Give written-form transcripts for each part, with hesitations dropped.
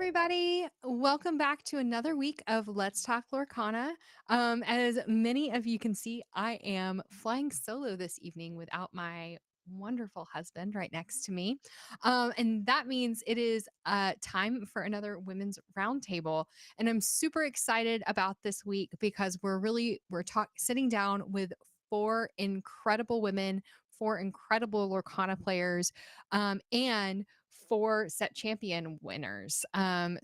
everybody. Welcome back to another week of Let's Talk Lorcana. As many of you can see, I am flying solo this evening without my wonderful husband right next to me. And that means it is time for another women's roundtable. And I'm super excited about this week because we're sitting down with four incredible women, four incredible Lorcana players, and four set champion winners.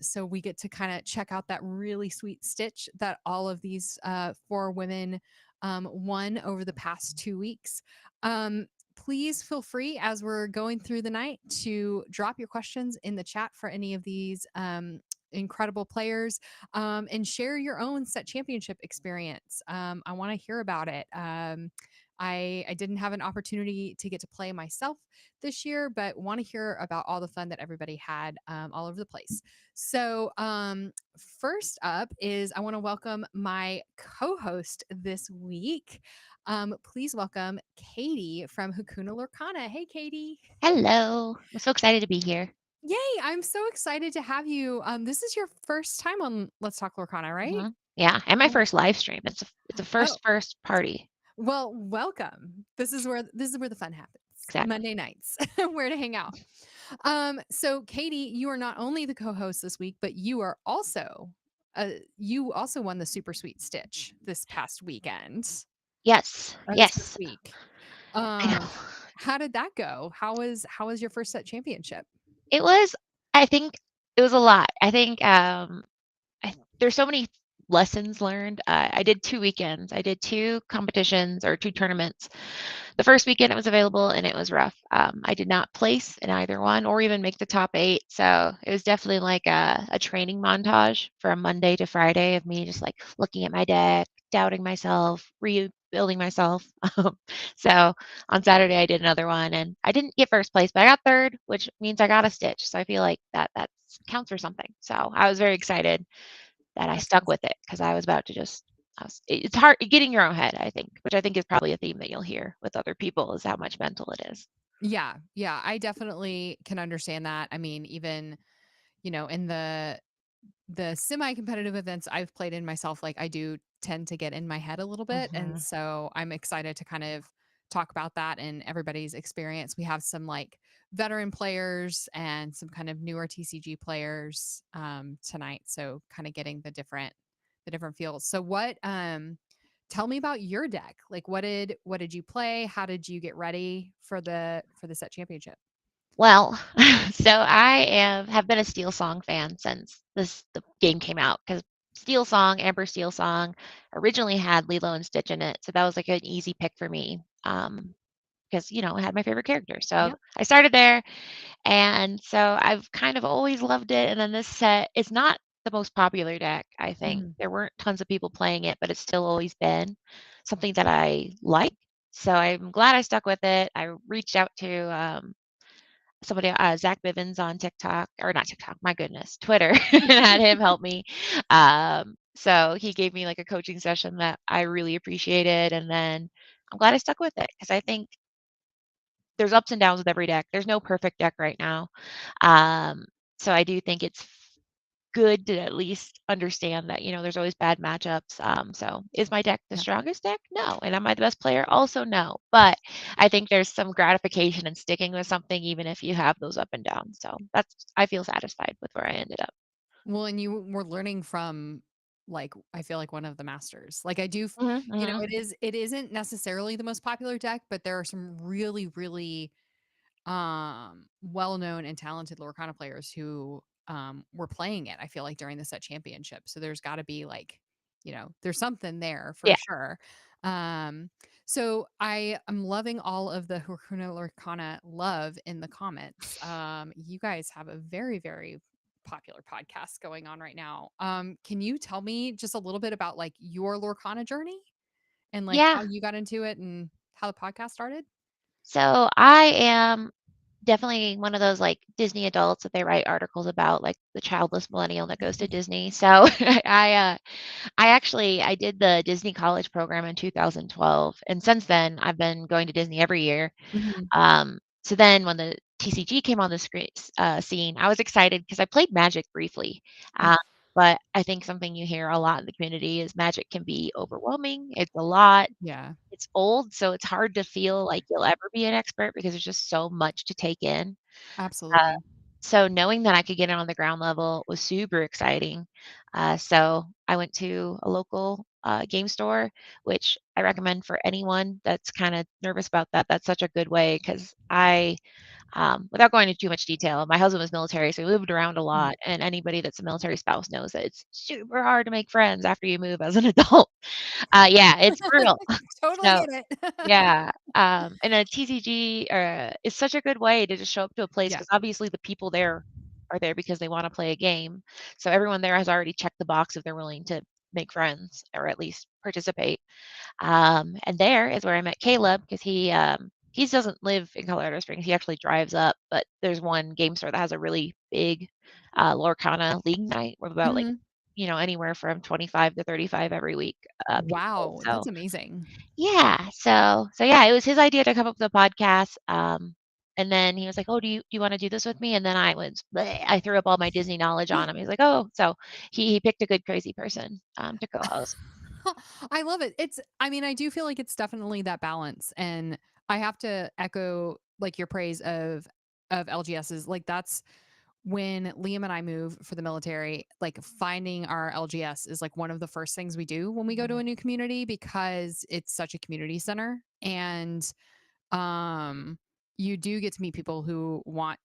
So we get to kind of check out that really sweet stitch that all of these four women won over the past 2 weeks. Please feel free as we're going through the night to drop your questions in the chat for any of these incredible players and share your own set championship experience. I want to hear about it. I didn't have an opportunity to get to play myself this year, but want to hear about all the fun that everybody had all over the place. So, first up is I want to welcome my co host this week. Please welcome Katie from Hakuna Lorcana. Hey, Katie. Hello. I'm so excited to be here. Yay, I'm so excited to have you. This is your first time on Let's Talk Lorcana, right? Yeah, and my Oh, first live stream. It's a oh, first party. well, welcome. This is where the fun happens. Exactly. Monday nights, where to hang out. So Katie, you are not only the co-host this week, but you also won the Super Sweet Stitch this past weekend Yes. or this past Yes. week. I know. Um, how did that go? How was your first set championship? It was I think it was a lot. I think there's so many lessons learned. I did 2 weekends. I did two competitions or two tournaments. The first weekend it was available and it was rough. I did not place in either one or even make the top 8. So it was definitely like a training montage from Monday to Friday of me just like looking at my deck, doubting myself, rebuilding myself. So on Saturday I did another one and I didn't get first place, but I got third, which means I got a stitch. So I feel like that counts for something. So I was very excited that I That's stuck awesome. with it because I was about to just it's hard getting your own head, I think, which I think is probably a theme that you'll hear with other people is how much mental it is. Yeah, yeah, I definitely can understand that. I mean, even in the semi-competitive events I've played in myself, like I do tend to get in my head a little bit. And Mhm. so I'm excited to kind of talk about that and everybody's experience. We have some like veteran players and some kind of newer TCG players tonight. So kind of getting the different feels. So what tell me about your deck. Like what did you play? How did you get ready for the set championship? Well, so I have been a Steel Song fan since the game came out because Steel Song, Amber Steel Song, originally had Lilo and Stitch in it, so that was like an easy pick for me. Because it had my favorite character. So Yep. I started there. And so I've kind of always loved it. And then this set, it's not the most popular deck, I think. Mhm. There weren't tons of people playing it, but it's still always been something that I like. So I'm glad I stuck with it. I reached out to somebody, Zach Bivens on TikTok, or not TikTok, my goodness, Twitter, and had him help me. So he gave me like a coaching session that I really appreciated. And then I'm glad I stuck with it because I think there's ups and downs with every deck. There's no perfect deck right now. Um, so I do think it's good to at least understand that, there's always bad matchups. So is my deck the Yeah. strongest deck? No. And am I the best player? Also, no. But I think there's some gratification in sticking with something, even if you have those up and downs. So I feel satisfied with where I ended up. Well, and you were learning from like I feel like one of the masters. Like I do, Hmm. Hmm. it isn't necessarily the most popular deck, but there are some really, really well-known and talented Lorcana players who were playing it, I feel like during the set championship. So there's gotta be like, there's something there for Yeah. sure. Um, so I am loving all of the Hakuna Lorcana love in the comments. You guys have a very, very popular podcast going on right now. Can you tell me just a little bit about like your Lorcana journey and like Yeah. how you got into it and how the podcast started? So I am definitely one of those like Disney adults that they write articles about, like the childless millennial that goes to Disney. So I did the Disney college program in 2012, and since then I've been going to Disney every year. Mhm. So then when the TCG came on the scene, I was excited because I played Magic briefly. But I think something you hear a lot in the community is Magic can be overwhelming. It's a lot. Yeah, It's old, so it's hard to feel like you'll ever be an expert because there's just so much to take in. Uh, absolutely. so knowing that I could get it on the ground level was super exciting. So I went to a local game store, which I recommend for anyone that's kind of nervous about that. That's such a good way because without going into too much detail, my husband was military, so he moved around a Mhm. lot. And anybody that's a military spouse knows that it's super hard to make friends after you move as an adult. Yeah, it's brutal. Totally So get it. yeah, and a TCG, is such a good way to just show up to a place Yeah. because obviously the people there are there because they wanna play a game. So everyone there has already checked the box if they're willing to make friends or at least participate. And there is where I met Caleb because he doesn't live in Colorado Springs, he actually drives up, but there's one game store that has a really big, Lorcana league night with about, like, Mhm. anywhere from 25 to 35 every week, people. Wow, So that's amazing. yeah, so yeah, it was his idea to come up with a podcast, and then he was like, "Oh, do you wanna do this with me?" And then I threw up all my Disney knowledge on him. He's like, "Oh," so he picked a good crazy person, to co-host. I love it. I mean, I do feel like it's definitely that balance, and I have to echo, like, your praise of LGSs. Like, that's when Liam and I move for the military, like, finding our LGS is, like, one of the first things we do when we go to Mhm. a new community because it's such a community center, and, um, you do get to meet people who want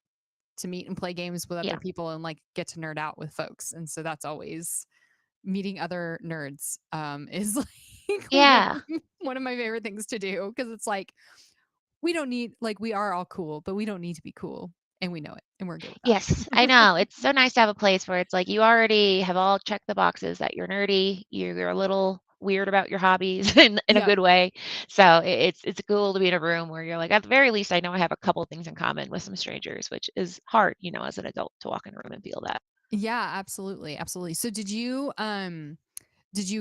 to meet and play games with other Yeah. people and, like, get to nerd out with folks, and so that's always meeting other nerds, is like Yeah. one of my favorite things to do because it's like we don't need like we are all cool, but we don't need to be cool, and we know it, and we're good with Yes, I that. know. It's so nice to have a place where it's like you already have all checked the boxes that you're nerdy, you're a little weird about your hobbies in a Yep. good way. So it's cool to be in a room where you're like, at the very least, I know I have a couple things in common with some strangers, which is hard, as an adult to walk in a room and feel that. Yeah, absolutely, absolutely. So did you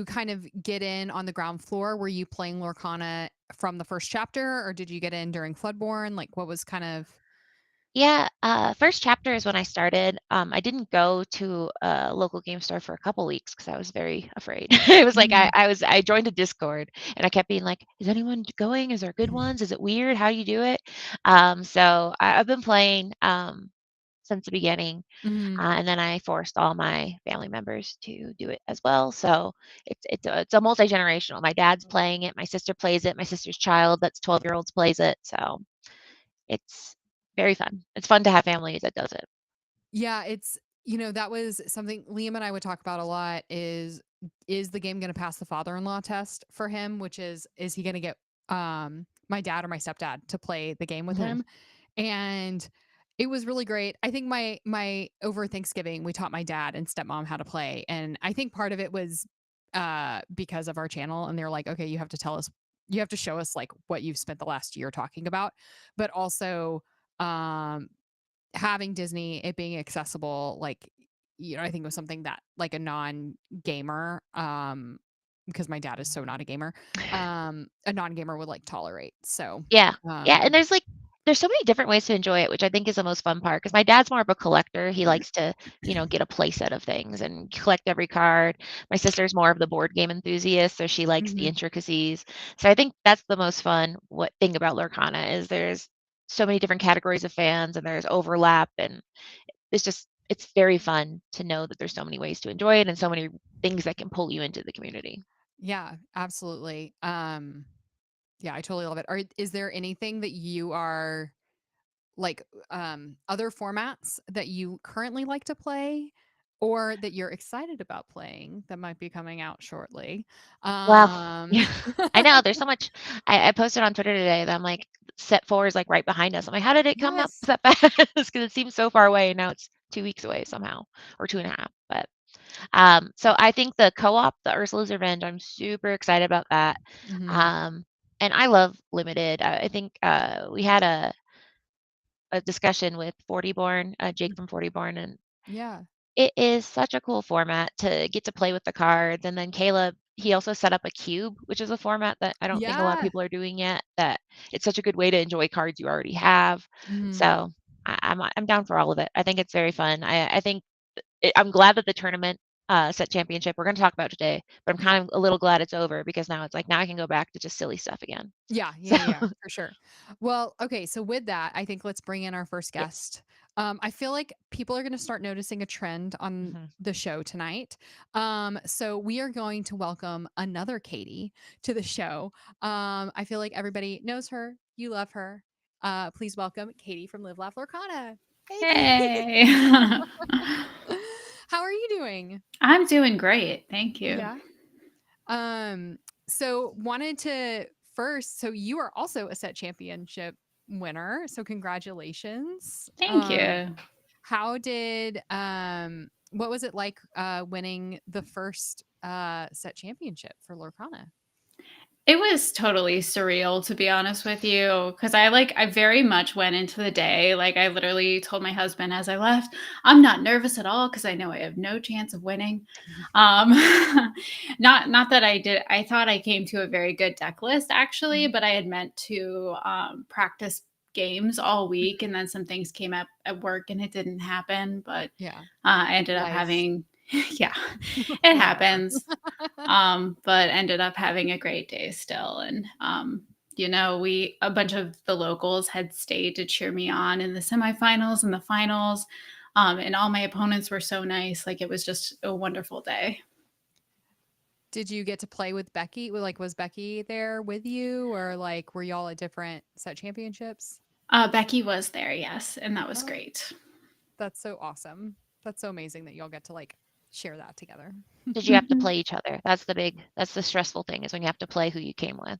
kind of get in on the ground floor? Were you playing Lorcana from the first chapter, or did you get in during Floodborne? Like, what was kind of Yeah, first chapter is when I started. I didn't go to a local game store for a couple weeks because I was very afraid. It was like Mhm. I joined a Discord and I kept being like, "Is anyone going? Is there good ones? Is it weird? How do you do it?" So I've been playing since the beginning, Mhm. and then I forced all my family members to do it as well. So it's a multi generational. My dad's playing it, my sister plays it, my sister's child that's 12-year-olds plays it. So it's very fun. It's fun to have family that does it. Yeah, that was something Liam and I would talk about a lot is the game going to pass the father-in-law test for him, which is he going to get my dad or my stepdad to play the game with Mhm. him? And it was really great. I think my over Thanksgiving we taught my dad and stepmom how to play, and I think part of it was because of our channel, and they're like, "Okay, you have to show us like what you've spent the last year talking about." But also um having Disney, it being accessible, like, I think it was something that like a non-gamer, because my dad is so not a gamer, a non-gamer would like tolerate. So, Yeah. Yeah, and um, there's so many different ways to enjoy it, which I think is the most fun part. Because my dad's more of a collector. He likes to, get a play set of things and collect every card. My sister's more of the board game enthusiast, so she likes the mhm. intricacies. So I think that's the most fun what thing about Lorcana is there's so many different categories of fans and there's overlap and it's very fun to know that there's so many ways to enjoy it and so many things that can pull you into the community. Yeah, absolutely. Yeah, I totally love it. Is there anything that you are like, other formats that you currently like to play or that you're excited about playing that might be coming out shortly? Well, Um yeah, I know there's so much. I posted on Twitter today that I'm like, set four is like right behind us. I'm like, how did it come up Yes. that fast? Because it seems so far away, and now it's 2 weeks away somehow, or 2.5. But so I think the co-op, the Ursula's Revenge, I'm super excited about that. Mhm. Um, and I love limited. I think we had a discussion with 40 Born, Jake from 40 Born, and Yeah. it is such a cool format to get to play with the cards, and then Caleb, he also set up a cube, which is a format that I don't think a lot of Yeah. people are doing yet, that it's such a good way to enjoy cards you already have. Mhm. So, I'm down for all of it. I think it's very fun. I think I'm glad that the tournament set championship we're going to talk about today, but I'm Yeah. kind of a little glad it's over because now it's like now I can go back to just silly stuff again. Yeah, So yeah, yeah, for sure. Well, okay, so with that, I think let's bring in our first yes. guest. I feel like people are going to start noticing a trend on Hmm. the show tonight. So we are going to welcome another Katie to the show. I feel like everybody knows her. You love her. Please welcome Katie from Live Laugh Lorcana. Hey, Katie. Yes. Hey. How are you doing? I'm doing great. Thank you. Yeah. Um, so wanted to first, so you are also a set championship winner. So congratulations. Thank you. How did what was it like winning the first set championship for Lorcana? It was totally surreal, to be honest with you, because I very much went into the day. Like, I literally told my husband as I left, I'm not nervous at all because I know I have no chance of winning. Um, not that I did. I thought I came to a very good deck list actually, Mhm. but I had meant to practice games all week, and then some things came up at work, and it didn't happen. But Yeah. I ended up Life. having, yeah, it Whatever. happens. But ended up having a great day still. And, a bunch of the locals had stayed to cheer me on in the semifinals and the finals. And all my opponents were so nice. Like, it was just a wonderful day. Did you get to play with Becky? Like, was Becky there with you, or like were y'all at different set championships? Becky was there, yes. And that was Oh, great. that's so awesome. That's so amazing that y'all get to like share that together. Did you have to Mhm. play each other? That's the stressful thing is when you have to play who you came with.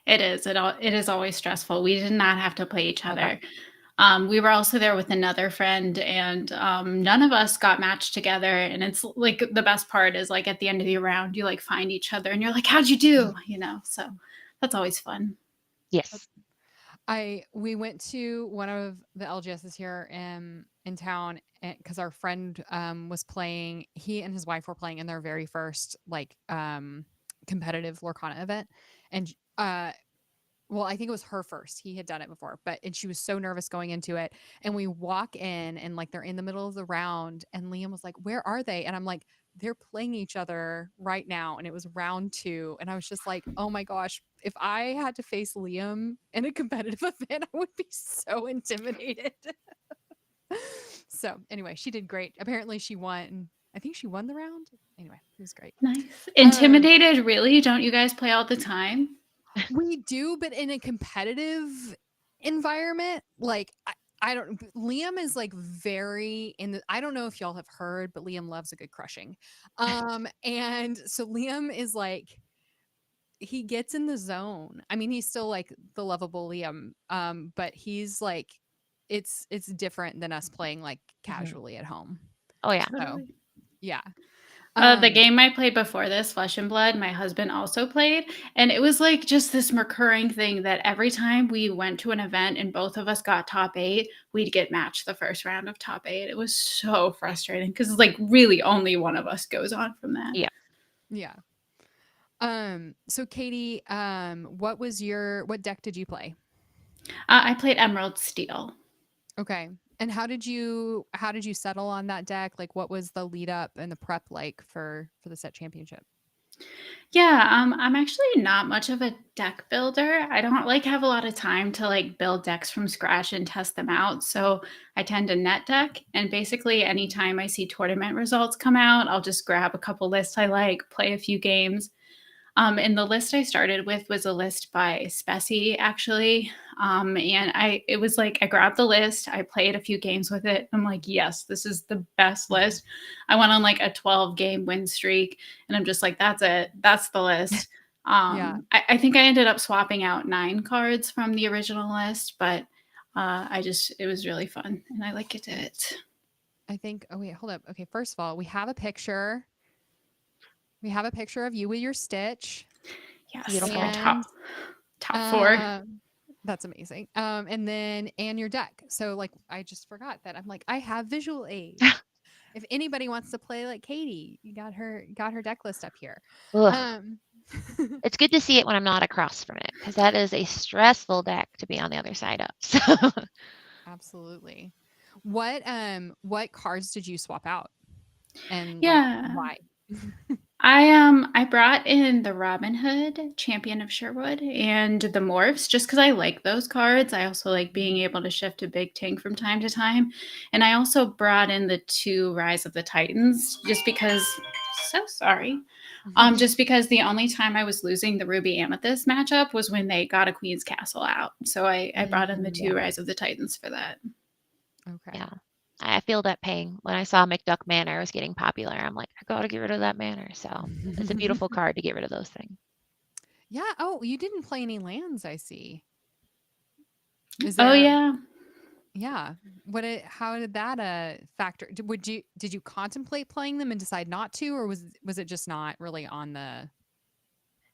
It is. It is always stressful. We did not have to play each Okay. other. We were also there with another friend, and none of us got matched together. And it's like the best part is like at the end of the round, you like find each other, and you're like, "How'd you do?" So that's always fun. Yes. We went to one of the LGSs here in town because our friend was playing. He and his wife were playing in their very first like competitive Lorcana event, and well, I think it was her first. He had done it before, but and she was so nervous going into it. And we walk in and like they're in the middle of the round and Liam was like, "Where are they?" And I'm like, "They're playing each other right now." And it was round 2 and I was just like, "Oh my gosh, if I had to face Liam in a competitive event, I would be so intimidated." So, anyway, she did great. Apparently she won. I think she won the round. Anyway, it was great. Nice. Um Intimidated, really? Don't you guys play all the time? We do, but in a competitive environment, like I don't Liam is like very in the I don't know if y'all have heard, but Liam loves a good crushing. And so Liam is like he gets in the zone. I mean, he's still like the lovable Liam, but he's like it's different than us playing like Hmm. casually at home. Oh yeah. So, Totally. yeah. The Um game I played before this, Flesh and Blood, my husband also played. And it was like just this recurring thing that every time we went to an event and both of us got top 8, we'd get matched the first round of top 8. It was so frustrating because like really only one of us goes on from that. Yeah. yeah. So Katie, what deck did you play? I played Emerald Steel. Okay. And how did you settle on that deck? Like what was the lead up and the prep like for the set championship? Yeah, I'm actually not much of a deck builder. I don't like have a lot of time to like build decks from scratch and test them out. So I tend to net deck, and basically anytime I see tournament results come out, I'll just grab a couple lists I like, play a few games. And the list I started with was a list by Specie, actually. And it was like I grabbed the list, I played a few games with it. I'm like, yes, this is the best list. I went on like a 12 game win streak, and I'm just like, that's it, that's the list. Yeah. I think I ended up swapping out 9 cards from the original list, but it was really fun, and I like it. I think oh wait, hold up. Okay, first of all, we have a picture. We have a picture of you with your stitch Yes, Beautiful. and top 4. um that's amazing. And then and your deck. So like I just forgot that. I'm like I have visual aids. If anybody wants to play like Katie, you got her deck list up here. Ugh. Um It's good to see it when I'm not across from it because that is a stressful deck to be on the other side of. So Absolutely. What cards did you swap out and like Yeah. why? I brought in the Robin Hood, Champion of Sherwood, and the Morphs just because I like those cards. I also like being able to shift a big tank from time to time. And I also brought in the 2 Rise of the Titans just because so sorry. Just because the only time I was losing the Ruby Amethyst matchup was when they got a Queen's Castle out. So I brought in the 2 Yeah. Rise of the Titans for that. Okay. Yeah. I feel that pain. When I saw McDuck Manor was getting popular, I'm like, I gotta get rid of that manor. So it's a beautiful card to get rid of those things. Yeah. Oh, you didn't play any lands, I see. Is Oh there yeah. yeah. How did that factor did you contemplate playing them and decide not to, or was it just not really on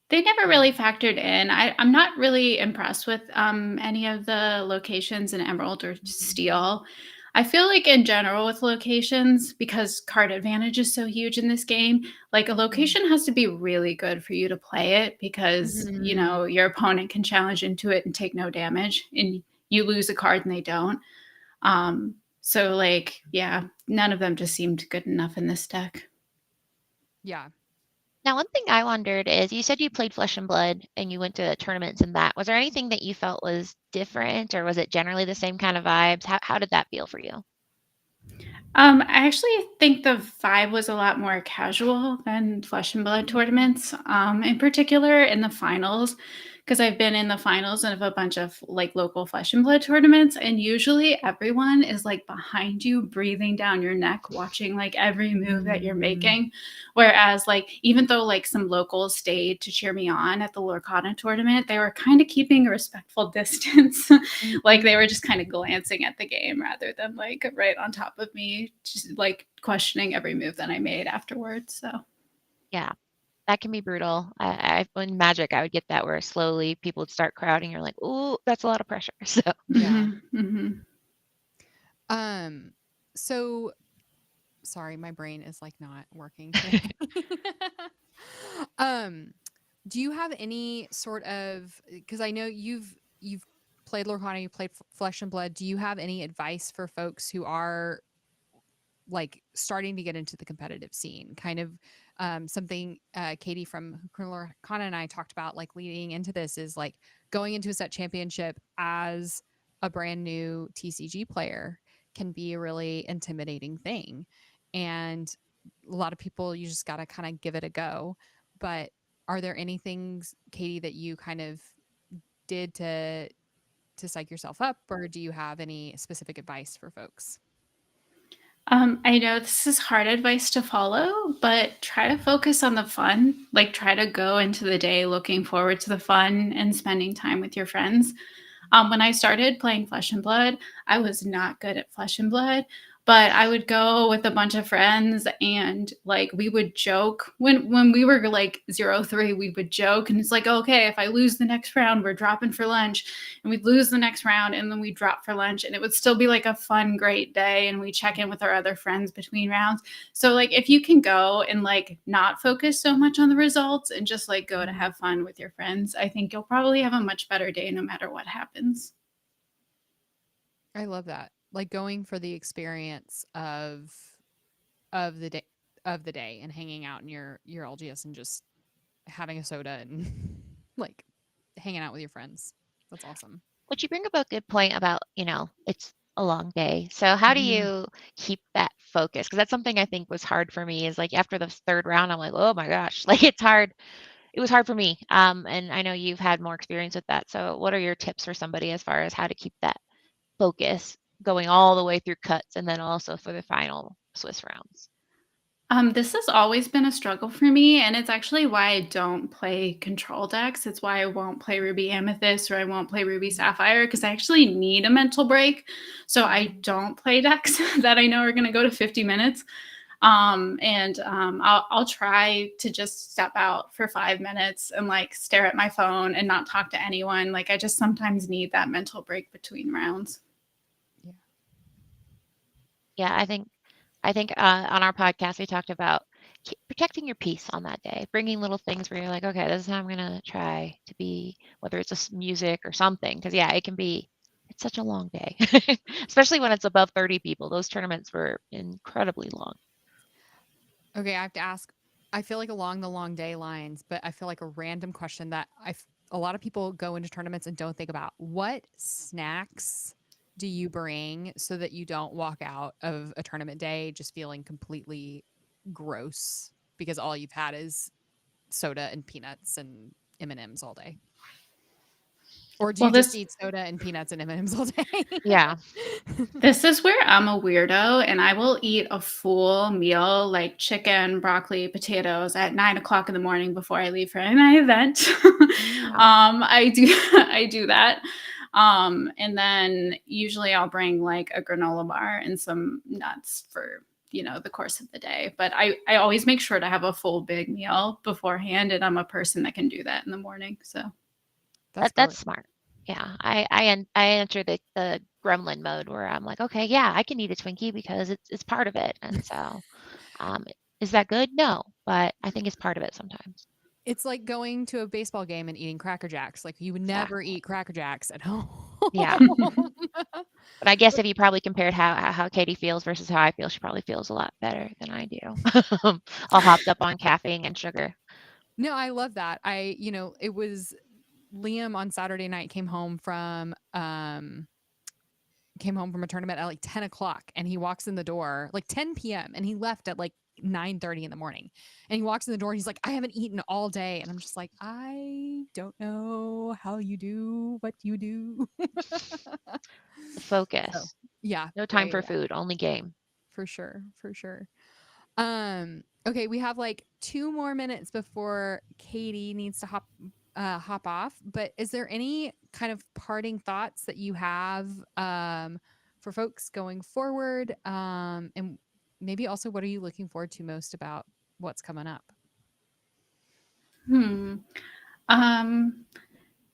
They never the really radar? factored in. I'm not really impressed with any of the locations in Emerald or Steel. I feel like in general with locations, because card advantage is so huge in this game, like a Mhm. location has to be really good for you to play it because, Mhm. your opponent can challenge into it and take no damage and you lose a card and they don't. So like, yeah, none of them just seemed good enough in this deck. Yeah. Now, one thing I wondered is you said you played Flesh and Blood and you went to tournaments and that. Was there anything that you felt was different or was it generally the same kind of vibes? How did that feel for you? I actually think the vibe was a lot more casual than Flesh and Blood tournaments, in particular in the finals, because I've been in the finals of a bunch of like local Flesh and Blood tournaments, and usually everyone is like behind you, breathing down your neck, watching like every move that you're Mhm. making. Whereas, like, even though like some locals stayed to cheer me on at the Lorcana tournament, they were kind of keeping a respectful distance. Like they were Mhm. just kind of glancing at the game rather than like right on top of me, just like questioning every move that I made afterwards. So, Yeah, that can be brutal. In Magic, I would get that where slowly people would start crowding. You're like, ooh, that's a lot of pressure. So Yeah. mhm. Um, so sorry, my brain is like not working today. um, do you have any sort of because I know you've played Lorcana, you played Flesh and Blood. Do you have any advice for folks who are like starting to get into the competitive scene? Kind of something Katie from Lorcana and I talked about like leading into this is like going into a set championship as a brand new TCG player can be a really intimidating thing. And a lot of people, you just got to kind of give it a go. But are there any things, Katie, that you kind of did to psych yourself up, or do you have any specific advice for folks? I know this is hard advice to follow, but try to focus on the fun. Like, try to go into the day looking forward to the fun and spending time with your friends. When I started playing Flesh and Blood, I was not good at Flesh and Blood, but I would go with a bunch of friends and like we would joke when we were like 0-3, we would joke and it's like, okay, if I lose the next round, we're dropping for lunch. And we'd lose the next round and then we'd drop for lunch and it would still be like a fun, great day. And we check in with our other friends between rounds. So like if you can go and like not focus so much on the results and just like go to Mhm. have fun with your friends, I think you'll probably have a much better day no matter what happens. I love that. Like going for the experience of the day and hanging out in your LGS and just having a soda and like hanging out with your friends. That's awesome. But you bring up a good point about, it's a long day. So how do Mhm. you keep that focus? Because that's something I think was hard for me is like after the third round, I'm like, oh my gosh, like it's hard. It was hard for me. And I know you've had more experience with that. So what are your tips for somebody as far as how to keep that focus going all the way through cuts and then also for the final Swiss rounds? This has always been a struggle for me, and it's actually why I don't play control decks. It's why I won't play Ruby Amethyst or I won't play Ruby Sapphire because I actually need a mental break. So I Mhm. don't play decks that I know are going to go to 50 minutes. I'll try to just step out for 5 minutes and like stare at my phone and not talk to anyone. Like I just sometimes need that mental break between rounds. Yeah. Yeah, I think on our podcast we talked about protecting your peace on that day, bringing little things where you're like, okay, this is how I'm gonna try to be, whether it's just music or something, because yeah, it's such a long day, especially when it's above 30 people. Those tournaments were incredibly long. Okay, I have to ask. I feel like along the long day lines, but I feel like a random question that a lot of people go into tournaments and don't think about. What snacks do you bring so that you don't walk out of a tournament day just feeling completely gross because all you've had is soda and peanuts and M&Ms all day? Or do Well, you just this eat soda and peanuts and M&Ms all day? Yeah. this is where I'm a weirdo, and I will eat a full meal like chicken, broccoli, potatoes at 9 o'clock in the morning before I leave for my event. Mm. I do I do that. And then usually I'll bring like a granola bar and some nuts for the course of the day. But I always make sure to have a full big meal beforehand, and I'm a person that can do that in the morning. So That's That's brilliant. smart. Yeah, I enter the gremlin mode where I'm like, okay, yeah, I can eat a Twinkie because it's part of it. And so, um, is that good? No, but I think it's part of it sometimes. It's like going to a baseball game and eating Cracker Jacks. Like you would never Exactly. eat Cracker Jacks at home. Yeah. But I guess if you probably compared how Katie feels versus how I feel, she probably feels a lot better than I do. All hopped up on caffeine and sugar. No, I love that. It was Liam on Saturday night came home from a tournament at like 10 o'clock and he walks in the door like 10 p.m. and he left at like 9:30 in the morning. And he walks in the door and he's like, I haven't eaten all day. And I'm just like, I don't know how you do what you do. So Focus. yeah, No yeah, time yeah, for yeah, food, only game. for sure, for sure. Okay, we have like 2 more minutes before Katie needs to hop off. But is there any kind of parting thoughts that you have for folks going forward? And maybe also what are you looking forward to most about what's coming up? hmm. Um,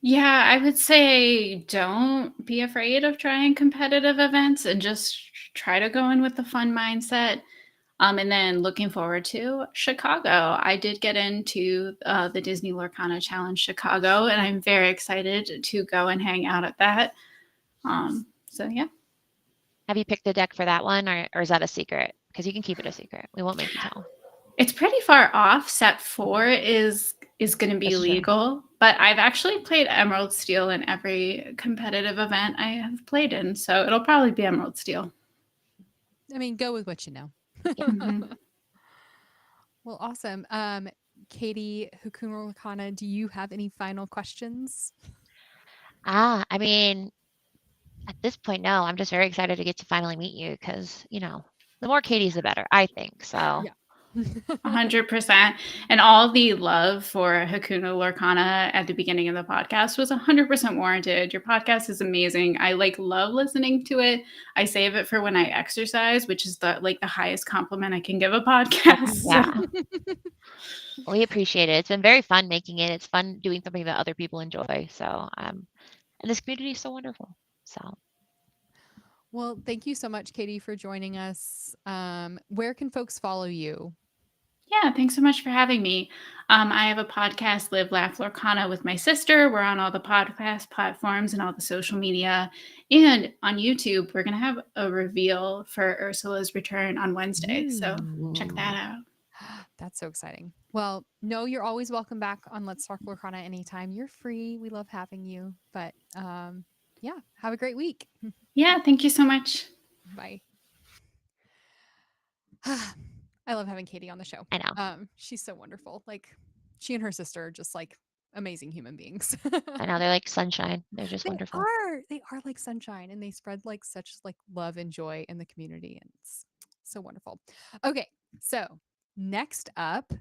yeah, I would say don't be afraid of trying competitive events and just try to go in with the fun mindset. And then looking forward to Chicago. I did get into the Disney Lorcana Challenge Chicago, and I'm very excited to go and hang out at that. So yeah, Have you picked a deck for that one, or is that a secret? Because you can keep it a secret. We won't make you tell. it's pretty far off. Set 4 is going to be That's true. legal, but I've actually played Emerald Steel in every competitive event I have played in, so it'll probably be Emerald Steel. I mean, go with what you know. Yeah. Mhm. Well, awesome. Katie Hukumurukana, do you have any final questions? I mean, at this point, no. I'm just very excited to get to finally meet you because, the more Katie's, the better, I think. So, Yeah. 100%. And all the love for Hakuna Lorcana at the beginning of the podcast was 100% warranted. Your podcast is amazing. I love listening to it. I save it for when I exercise, which is the highest compliment I can give a podcast. yeah, we appreciate it. It's been very fun making it. It's fun doing something that other people enjoy. So, and this community is so wonderful. So, Well, thank you so much, Katie, for joining us. Where can folks follow you? Yeah, thanks so much for having me. I have a podcast, Live, Laugh, Lorcana, with my sister. We're on all the podcast platforms and all the social media. And on YouTube, we're going to have a reveal for Ursula's return on Wednesday. So check Ooh. that out. That's so exciting. Well, no, you're always welcome back on Let's Talk Lorcana anytime. You're free. We love having you. But yeah, have a great week. Yeah, thank you so much. Bye. I love having Katie on the show. I know. She's so wonderful. Like she and her sister are just like amazing human beings. I know. They're like sunshine. They're just They wonderful. are. They are like sunshine and they spread like such like love and joy in the community and it's so wonderful. Okay. So, next up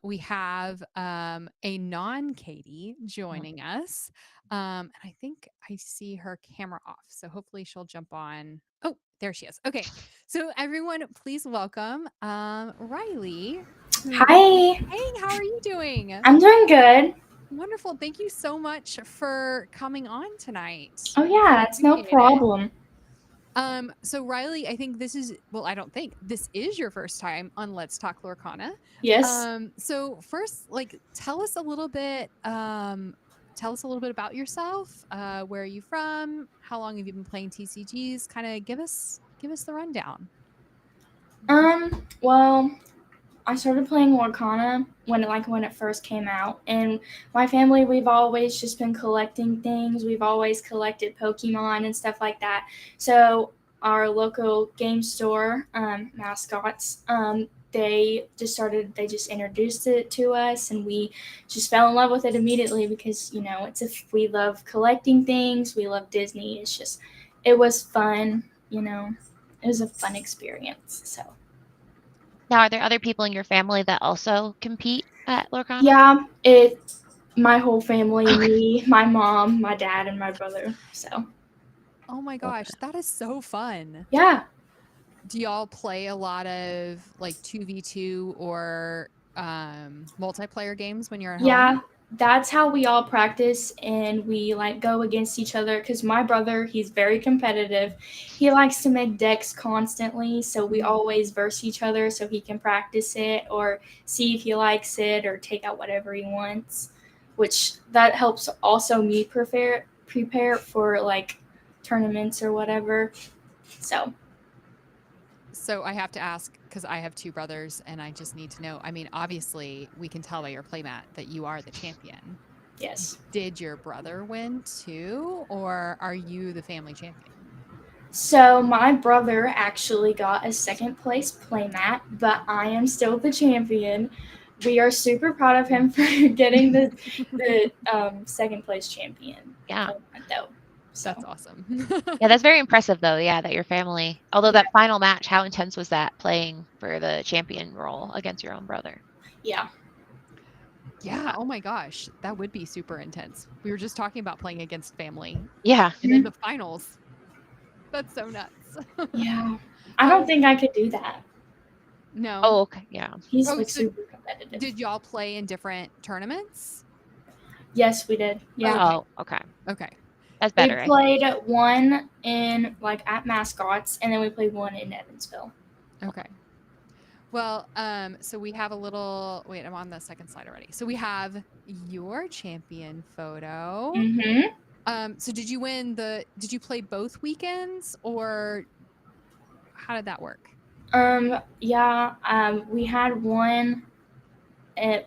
we have a non-Katie joining us. And I think I see her camera off. So hopefully she'll jump on. Oh, there she is. Okay. So everyone please welcome Riley who Hi, Hey, how are you doing? I'm doing good. Wonderful. Thank you so much for coming on tonight. Oh, We really yeah, it's no appreciate it. problem. So Riley, I think this is well, I don't think this is your first time on Let's Talk Lorcana. Yes. So first, like tell us a little bit tell us a little bit about yourself. Where are you from? How long have you been playing TCGs? Kind of give us the rundown. Well, I started playing Lorcana when it first came out, and my family, we've always just been collecting things. We've always collected Pokemon and stuff like that. So our local game store, mascots, they just introduced it to us, and we just fell in love with it immediately because we love collecting things. We love Disney. It was fun. It was a fun experience. So. Now, are there other people in your family that also compete at Lorcana? Yeah, my whole family, Okay. me, my mom, my dad, and my brother. So, Oh my gosh, Okay. that is so fun. yeah. Do y'all play a lot of like 2v2 or multiplayer games when you're at home? Yeah, that's how we all practice and we like go against each other cuz my brother, he's very competitive. He likes to make decks constantly, so we Mhm. always verse each other so he can practice it or see if he likes it or take out whatever he wants, which that helps also me prepare for like tournaments or whatever. So, So I have to ask because I have two brothers and I just need to know. I mean, obviously, we can tell by your playmat that you are the champion. yes. Did your brother win too, or are you the family champion? So my brother actually got a second place playmat, but I am still the champion. We are super proud of him for getting the second place champion Yeah. playmat though. That's So awesome. Yeah, that's very impressive though. Yeah, that your family, although yeah, that final match, how intense was that playing for the champion role against your own brother? yeah, Yeah, oh my gosh, that would be super intense. We were just talking about playing against family Yeah. and then Mhm. the finals. That's so nuts. yeah. I don't How think I could do that. no. Oh, okay. Yeah. He's Oh, like so super competitive. did y'all play in different tournaments? Yes, we did. Yeah, Okay. Oh, okay. Okay. That's we better, I think. played one in like at Mascots, and then we played one in Evansville. Okay. Well, so we have a little wait, I'm on the second slide already. So we have your champion photo. Mm-hmm. So did you play both weekends or how did that work? Yeah. We had one.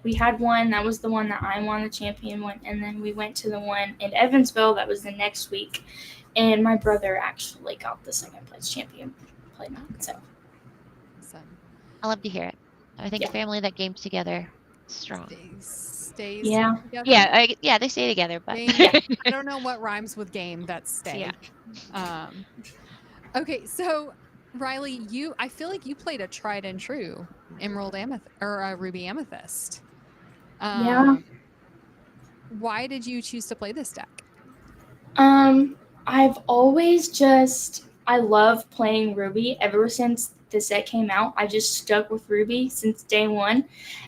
We had one that was the one that I won the champion one, and then we went to the one in Evansville that was the next week, and my brother actually got the second place champion playmat. Okay. So Awesome. I love to hear it. I think a yeah, family that games together is strong. Stays yeah, together. Yeah, they stay together, but Game. yeah. I don't know what rhymes with game. That's yeah. stay. Um, okay, so Riley, I feel like you played a tried and true Emerald Amethyst or a Ruby Amethyst. Yeah. Um, why did you choose to play this deck? I've always just I love playing Ruby ever since the set came out. I just stuck with Ruby since day one.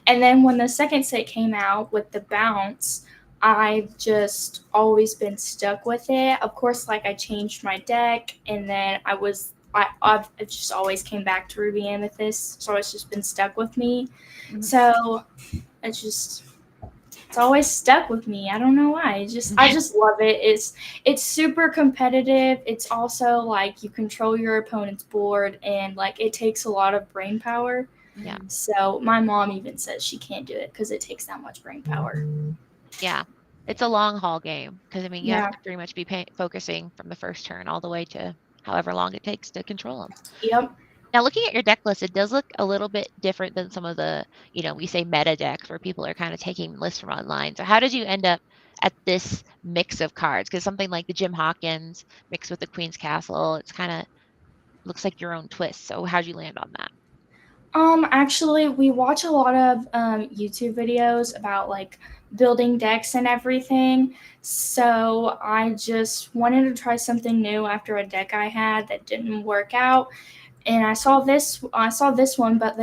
And then when the second set came out with the bounce, I've just always been stuck with it. Of course, like I changed my deck and then I've just always came back to Ruby Amethyst, so it's just been stuck with me. Mhm. So it's always stuck with me. I don't know why. I just love it. It's super competitive. It's also like you control your opponent's board and like it takes a lot of brain power. Yeah. Mhm. So my mom even says she can't do it because it takes that much brain power. Yeah. It's a long haul game because I mean, you have Yeah. to pretty much be focusing from the first turn all the way to however long it takes to control them. Yep. Now, looking at your deck list, it does look a little bit different than some of the, we say meta decks where people are kind of taking lists from online. So, how did you end up at this mix of cards? Because something like the Jim Hawkins mixed with the Queen's Castle, it's kind of looks like your own twist. So, how'd you land on that? Actually, we watch a lot of YouTube videos about like building decks and everything. So I just wanted to try something new after a deck I had that didn't work out. And I saw this one, but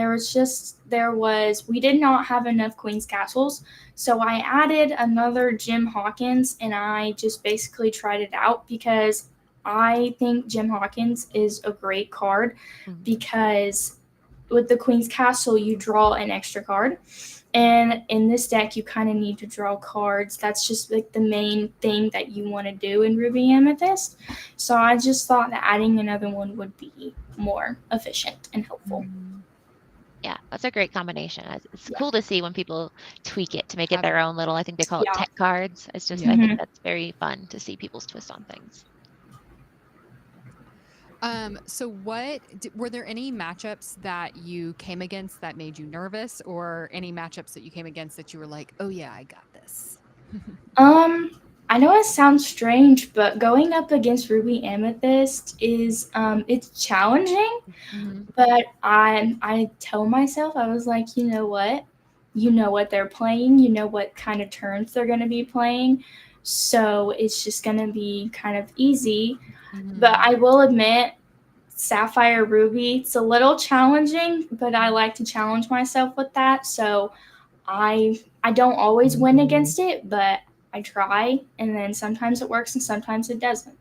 we did not have enough Queen's Castles. So I added another Jim Hawkins and I just basically tried it out because I think Jim Hawkins is a great card Mhm. because with the Queen's Castle, you draw an extra card. And in this deck, you kind of need to draw cards. That's just like the main thing that you want to do in Ruby Amethyst. So I just thought that adding another one would be more efficient and helpful. Yeah, that's a great combination. It's Yeah. cool to see when people tweak it to make it Have- their own little, I think they call it Yeah. tech cards. It's just, Yeah. I think that's very fun to see people's twist on things. So were there any matchups that you came against that made you nervous, or any matchups that you came against that you were like, oh yeah, I got this? I know it sounds strange, but going up against Ruby Amethyst is it's challenging. Mhm. But I tell myself, I was like, you know what? You know what they're playing. You know what kind of turns they're going to be playing. So it's just going to be kind of easy. But I will admit, Sapphire Ruby, it's a little challenging, but I like to challenge myself with that. So I don't always win against it, but I try, and then sometimes it works and sometimes it doesn't.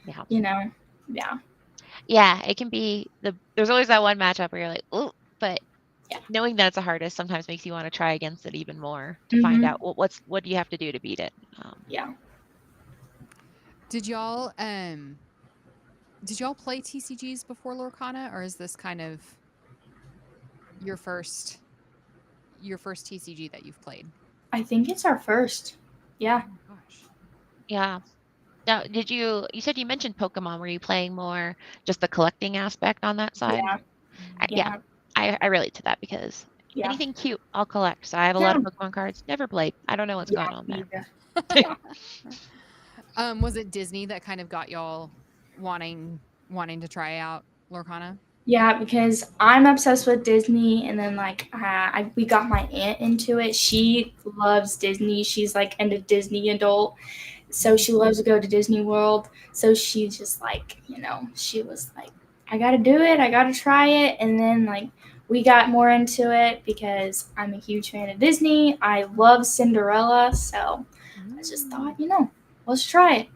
Yeah. You know, yeah. Yeah, it can be there's always that one matchup where you're like, oh, but Yeah. knowing that it's the hardest sometimes makes you want to try against it even more to find out what do you have to do to beat it. Yeah. Did y'all play TCGs before Lorcana, or is this kind of your first TCG that you've played? I think it's our first. Yeah. Oh my gosh. Yeah. Now, you said you mentioned Pokemon. Were you playing more just the collecting aspect on that side? Yeah. Yeah. I relate to that because Yeah. anything cute, I'll collect. So I have a lot of Pokemon cards. Never played. I don't know what's going on there. Was it Disney that kind of got y'all wanting to try out Lorcana? Yeah, because I'm obsessed with Disney, and then like we got my aunt into it. She loves Disney. She's like a Disney adult, so she loves to go to Disney World. So she just like she was like, I gotta do it. I gotta try it, and then like we got more into it because I'm a huge fan of Disney. I love Cinderella, so I just thought let's try it.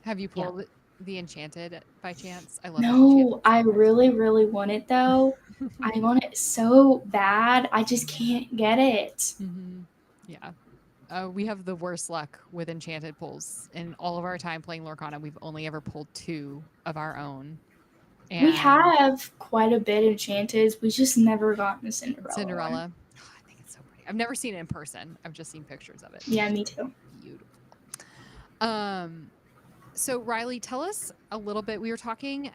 Have you pulled the Enchanted by chance? I love the No, Enchanted. I really, really want it though. I want it so bad. I just can't get it. Yeah. We have the worst luck with Enchanted pulls. In all of our time playing Lorcana, we've only ever pulled 2 of our own. And We have quite a bit of Enchanted. We just never gotten a Cinderella. One. Oh, I think it's so pretty. I've never seen it in person. I've just seen pictures of it. Yeah, me too. Beautiful. So Riley, tell us a little bit. We were talking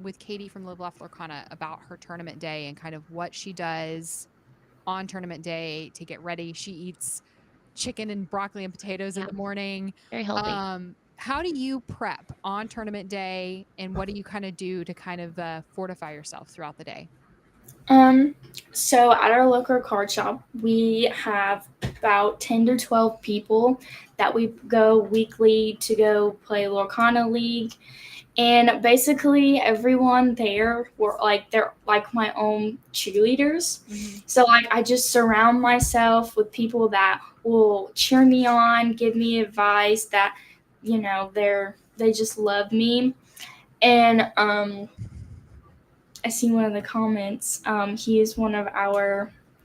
with Katie from Live Laugh Lorcana about her tournament day and kind of what she does on tournament day to get ready. She eats chicken and broccoli and potatoes in the morning. Very healthy. How do you prep on tournament day, and what do you kind of do to kind of fortify yourself throughout the day? So at our local card shop, we have about 10 to 12 people that we go weekly to go play Lorcana League. And basically everyone there they're like my own cheerleaders. So like I just surround myself with people that will cheer me on, give me advice, that they just love me. And I see one of the comments. He is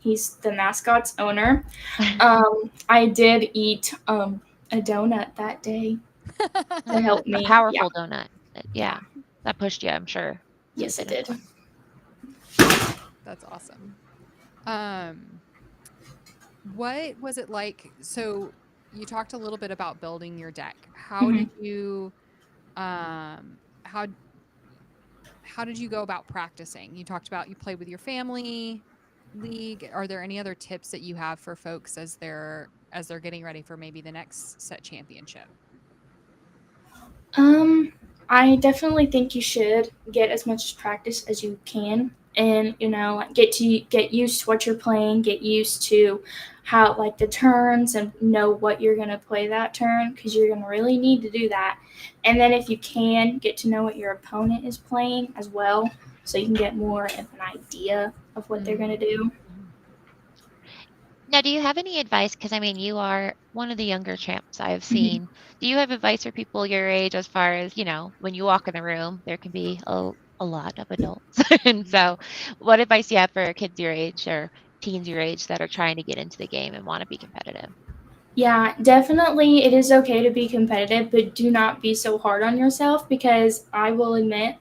he's the mascot's owner. I did eat a donut that day to help me. A powerful donut. Yeah. That pushed you, I'm sure. Yes, it did. That's awesome. What was it like? So you talked a little bit about building your deck. How did you how did you go about practicing? You talked about you played with your family league. Are there any other tips that you have for folks as they're getting ready for maybe the next set championship? I definitely think you should get as much practice as you can, and get used to what you're playing, get used to how like the turns, and know what you're going to play that turn, because you're going to really need to do that. And then if you can, get to know what your opponent is playing as well, so you can get more of an idea of what they're going to do. Now, do you have any advice? Because, I mean, you are one of the younger champs I have seen. Do you have advice for people your age as far as, when you walk in the room, there can be a lot of adults. And so, what advice do you have for kids your age or teens your age that are trying to get into the game and want to be competitive? Yeah, definitely it is okay to be competitive, but do not be so hard on yourself because I will admit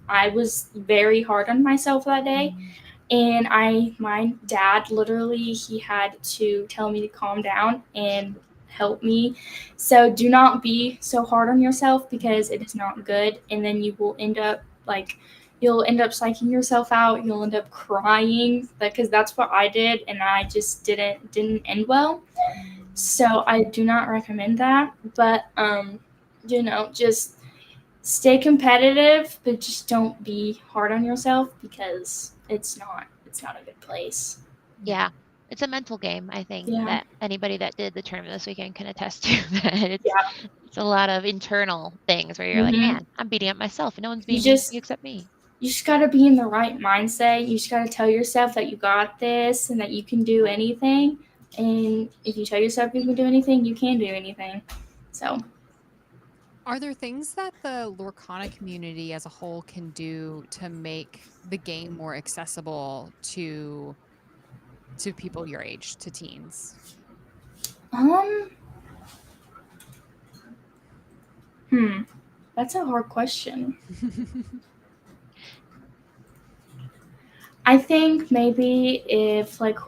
I was very hard on myself that day. Mhm. And my dad literally, he had to tell me to calm down and help me. So do not be so hard on yourself because it is not good. And then you will end up like, you'll end up psyching yourself out. You'll end up crying because that's what I did. And I just didn't end well. Mhm. So I do not recommend that. But, just stay competitive, but just don't be hard on yourself because it's not a good place. Yeah. Yeah, it's a mental game, I think, Yeah. that anybody that did the tournament this weekend can attest to that Yeah. it's a lot of internal things where you're like, Mhm. "Man, I'm beating up myself and no one's You being mean to me just except me." you just got to be in the right mindset. You just got to tell yourself that you got this and that you can do anything. And if you tell yourself you can do anything, you can do anything. So, Are there things that the Lorcana community as a whole can do to make the game more accessible to people your age, to teens? um, hmm, that's a hard question. I think maybe if like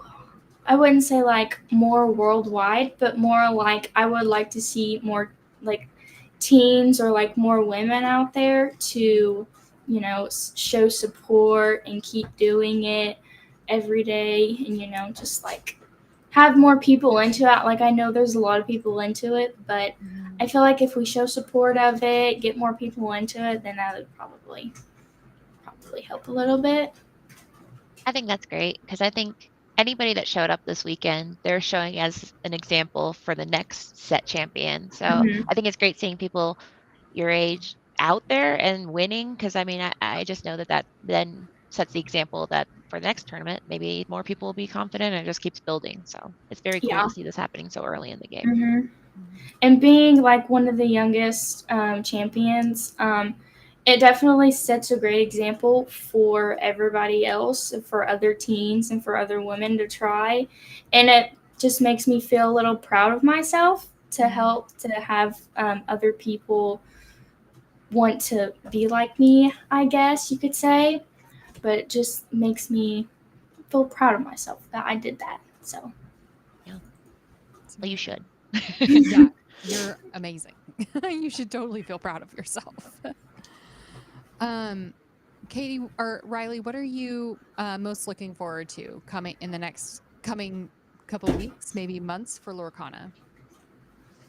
I wouldn't say like more worldwide, but more like I would like to see more like teens or like more women out there to, show support and keep doing it every day and, just like have more people into it. Like I know there's a lot of people into it, but Mhm. I feel like if we show support of it, get more people into it, then that would probably help a little bit. I think that's great because I think anybody that showed up this weekend, they're showing as an example for the next set champion. So Hmm. I think it's great seeing people your age out there and winning because I mean, I just know that that then sets the example that for the next tournament, maybe more people will be confident and it just keeps building. So it's very cool Yeah. to see this happening so early in the game. Hmm. Mhm. And being like one of the youngest champions, it definitely sets a great example for everybody else, for other teens and for other women to try. And it just makes me feel a little proud of myself to Mhm. help to have other people want to be like me, I guess you could say. But it just makes me feel proud of myself that I did that. So, Yeah. It's Well, you amazing. should. Yeah, you're amazing. You should totally feel proud of yourself. Um, Katie or Riley, what are you most looking forward to coming in the next coming couple of weeks, maybe months for Lorcana?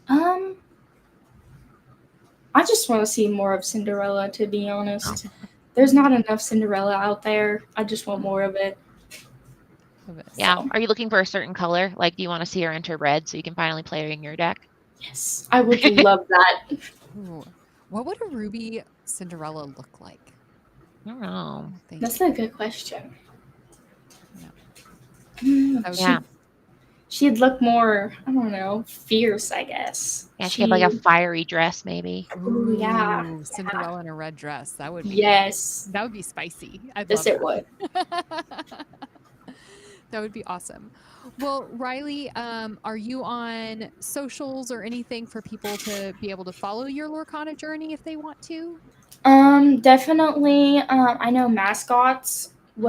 um, I just want to see more of Cinderella, to be Oh, honest. There's not enough Cinderella out there. I just want more of it. Love it. yeah. So, Are you looking for a certain color? Like, do you want to see her enter red so you can finally play her in your deck? yes, I would love that. Ooh. What would a ruby Cinderella look like? I don't know. I'm That's thinking. a good question. No, Mm, that would Yeah. be she'd look more, I don't know, fierce, I guess. Yeah, she could have like a She, fiery dress maybe. oh, yeah, ooh, yeah, Cinderella in a red dress. yes, That would be spicy. I'd yes, love it would. that. That would be awesome. Well, Riley, are you on socials or anything for people to be able to follow your Lorcana journey if they want to? Definitely. I know mascots Mhm.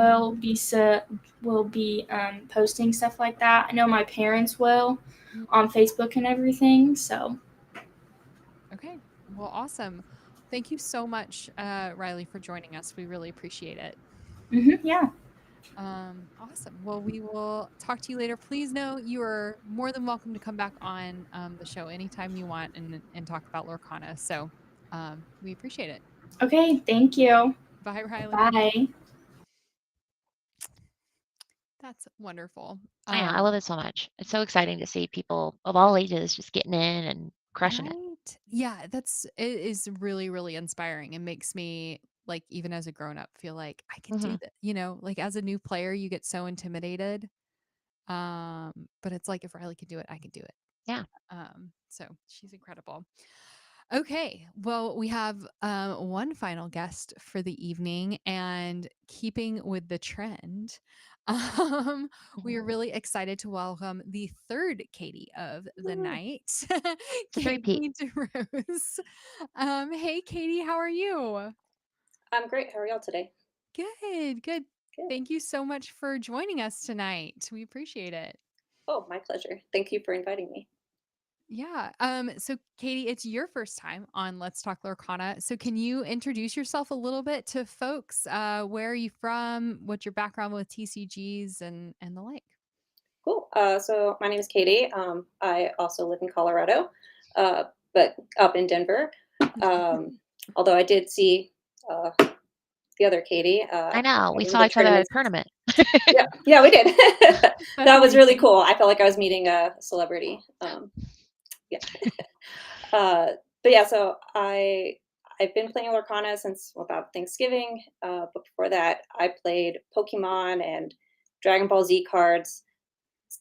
will be posting stuff like that. I know my parents will Mm. on Facebook and everything. So, Okay. Well, awesome. Thank you so much, Riley, for joining us. We really appreciate it. yeah. Awesome. Well, we will talk to you later. Please know you are more than welcome to come back on the show anytime you want and talk about Lorcana. So we appreciate it. Okay. Thank you. Bye, Riley. Bye. That's wonderful. Yeah, I love it so much. It's so exciting to see people of all ages just getting in and crushing it. Right? Yeah, it is really, really inspiring. It makes me like even as a grown up feel like I can do Hmm. that. Like as a new player, you get so intimidated. But it's like if Riley can do it, I can do it. Yeah. So she's incredible. Okay, well, we have one final guest for the evening, and keeping with the trend, um, we are Mhm. really excited to welcome the third Katie of the Woo. night, The three-peat. Katie DeRose. Hey, Katie, how are you? I'm great. How are y'all today? Good, good. Good. Thank you so much for joining us tonight. We appreciate it. Oh, my pleasure. Thank you for inviting me. Yeah. So Katie, it's your first time on Let's Talk Lorcana. So can you introduce yourself a little bit to folks? Where are you from? What's your background with TCGs and the like? Cool. So my name is Katie. I also live in Colorado, uh, but up in Denver. Um, although I did see uh, the other Katie. I know. At We one of saw the each other at a tournaments. tournament. Yeah, yeah, we did. That's That was really amazing. cool. I felt like I was meeting a celebrity. Yeah. Uh, but yeah, so I've been playing Lorcana since about Thanksgiving. But before that, I played Pokemon and Dragon Ball Z cards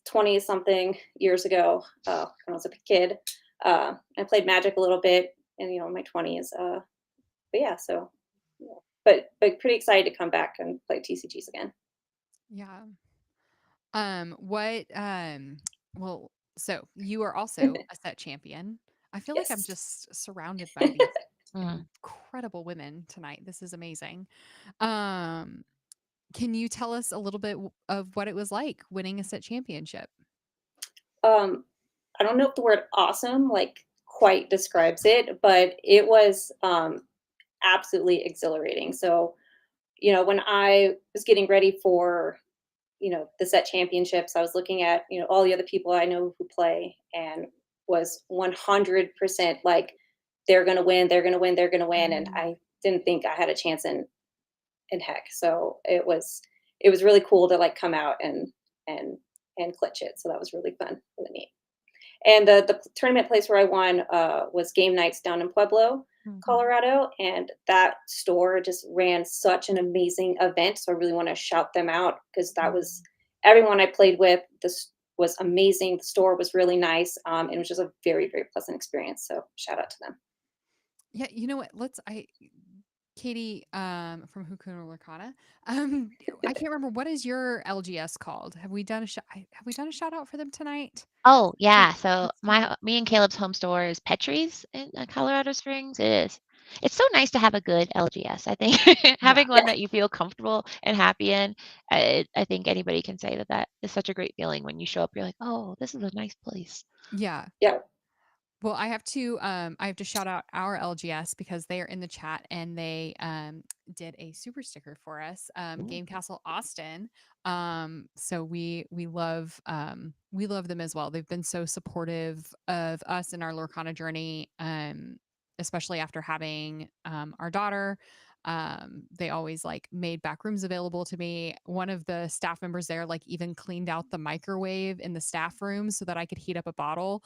20 something years ago when I was a kid. I played Magic a little bit in my 20s. But yeah, so yeah. But pretty excited to come back and play TCGs again. Yeah. What well, so you are also a set champion. I feel like I'm Yes. just surrounded by these Mm. incredible women tonight. This is amazing. Um, can you tell us a little bit of what it was like winning a set championship? um, I don't know if the word awesome like quite describes it, but it was absolutely exhilarating. So, when I was getting ready for the set championships, I was looking at all the other people I know who play, and was 100% like they're gonna win, they're gonna win, they're gonna win, and Mm. I didn't think I had a chance in heck. So it was really cool to like come out and and clutch it. So that was really fun, really neat. And the tournament place where I won was game nights down in Pueblo, Mhm. Colorado, and that store just ran such an amazing event. So I really want to shout them out because that was Mm. everyone I played with. This was amazing. The store was really nice. And it was just a very, very pleasant experience. So shout out to them. Yeah, you know what? Katie, from Hukuna Lorcana. I can't remember what is your LGS called. Have we done a shout out for them tonight? Oh, Or yeah. So let's see. me and Caleb's home store is Petrie's in Colorado Springs. It is. It's so nice to have a good LGS. I think Yeah. having one Yeah, that you feel comfortable and happy in. I think anybody can say that that is such a great feeling when you show up. You're like, oh, this is a nice place. Yeah. yeah, Well, I have to shout out our LGS because they are in the chat and they did a super sticker for us, Ooh. Game Castle Austin. So we love them as well. They've been so supportive of us in our Lorcana journey, especially after having our daughter. They always like made back rooms available to me. One of the staff members there like even cleaned out the microwave in the staff room so that I could heat up a bottle,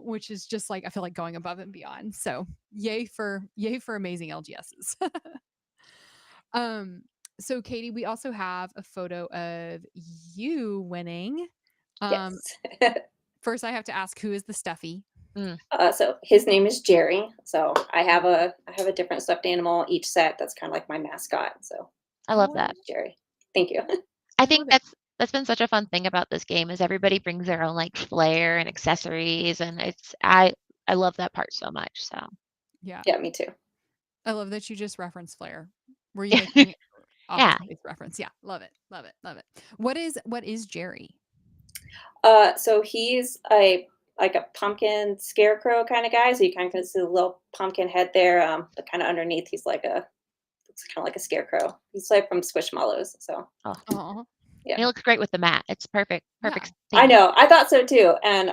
which is just like I feel like going above and beyond. So yay for amazing LGSs. um, so Katie, we also have a photo of you winning. Um, yes. first I have to ask, who is the stuffy? Mm, So his name is Jerry. So I have a different stuffed animal each set. That's kind of like my mascot. So I love Oh, that. Jerry, thank you. I I love think it. that's been such a fun thing about this game is everybody brings their own like flair and accessories, and I love that part so much. So Yeah. Yeah, me too. I love that you just referenced Flair. Were you making Office yeah, Space reference? Yeah, love it, love it, love it. What is Jerry? So he's a like a pumpkin scarecrow kind of guy. So you kind of see the little pumpkin head there. But kind of underneath, it's kind of like a scarecrow. He's like from Squishmallows. So oh, Oh, yeah, he looks great with the mat. It's perfect, yeah. perfect I theme. know. I thought so too. And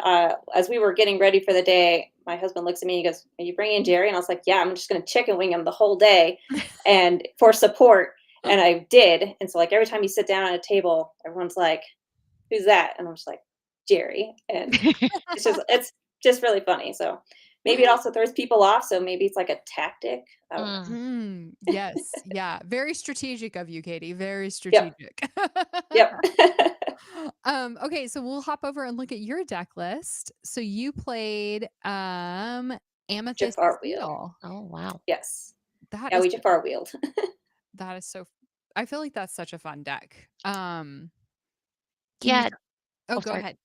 as we were getting ready for the day, my husband looks at me and he goes, "Are you bringing Jerry?" And I was like, "Yeah, I'm just going to chicken wing him the whole day, and for support." And I did. And so like every time you sit down at a table, everyone's like, "Who's that?" And I'm just like, "Jerry." And it's just really funny. So maybe it also throws people off. So maybe it's like a tactic. I don't know. Mm. Yes, yeah. Very strategic of you, Katie. Very Yep. strategic. Yep. Okay, so we'll hop over and look at your deck list. So you played Amethyst Jafar wheel. seal. Oh, wow. Yes. That Yeah, is we Jafar wheeled. that is so I feel like that's such a fun deck. Can you Yeah. Oh, Oh, go sorry. ahead.